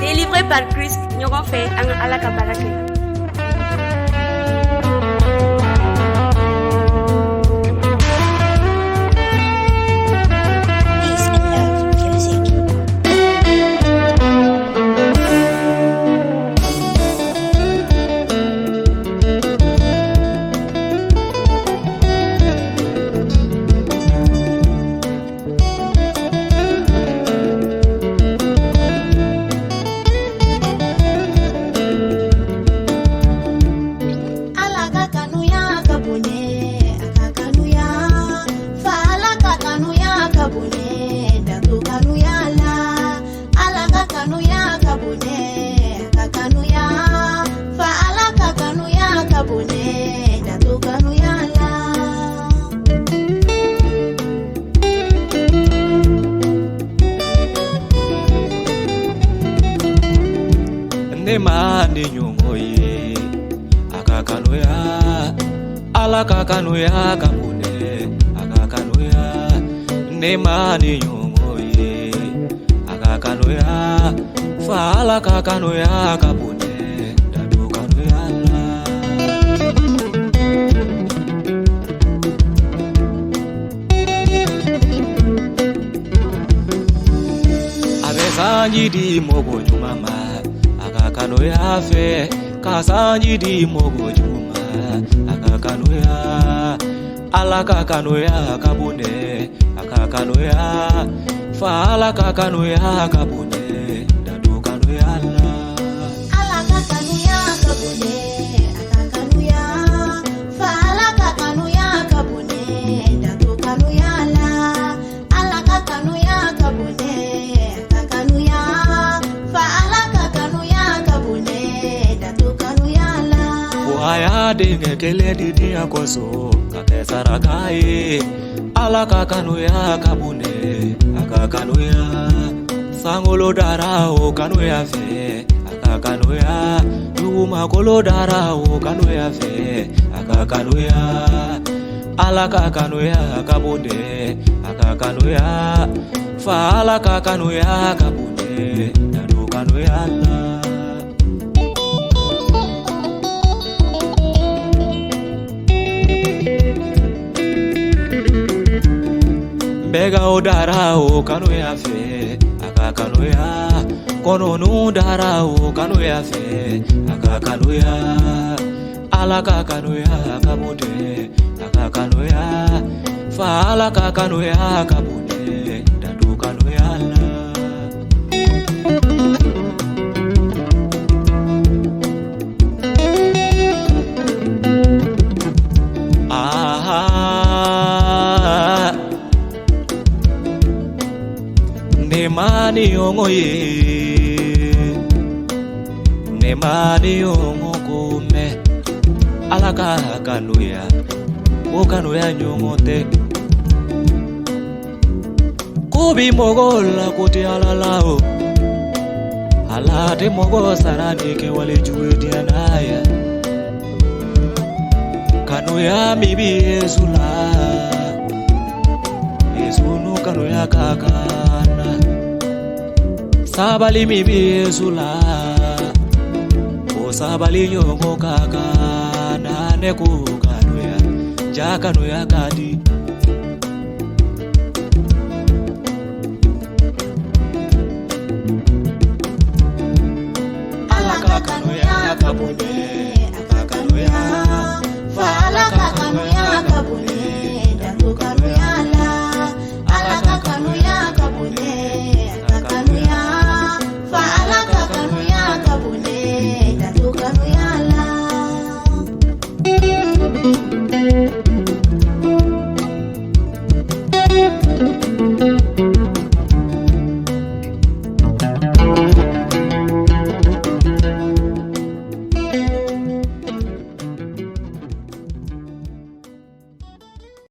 Délivré par Christ, ɲɔgɔn fɛ an ka Ala ka baara kɛ. Mani nyongoye akakanuya ala kakanuya kabune akakanuya ne mani nyongoye akakanuya fa ala kakanuya kabune dadukanuya la abesanji di mogo jumama akakanuya fe kasanji di mogo juma akakanuya ala kakanuya kabune akakanuya fa ala kakanuya kabune dadukanuya la ala kakanuya kabune akakanuya fa ala kakanuya kabune dadukanuya la ala kakanuya kabune akakanuya fa ala aya dinge kele didi akoso kakesara kai ala kakanuya kabune akakanuya sangolo darao kanuya fe akakanuya yuma kolo darao kanuya fe akakanuya ala kakanuya kabune akakanuya fa ala kakanuya kabune dadukanuya la Bega odara o kanuya fe akakanuya kononu dara o kanuya fe akakanuya ala kakanuya kabune akakanuya fa ala kakanuya kabune dadukanuya la Mani ongoye ne mani ongokume alaka kanuya okanuya nyongote kubi mogola kuti alalao alate mogo sarani ke wale juwedi anaya kanuya mibi esula esunu kanuya kakana sabali mibi sula o sabali nyongo kaka nane kukanuya jakanuya kadi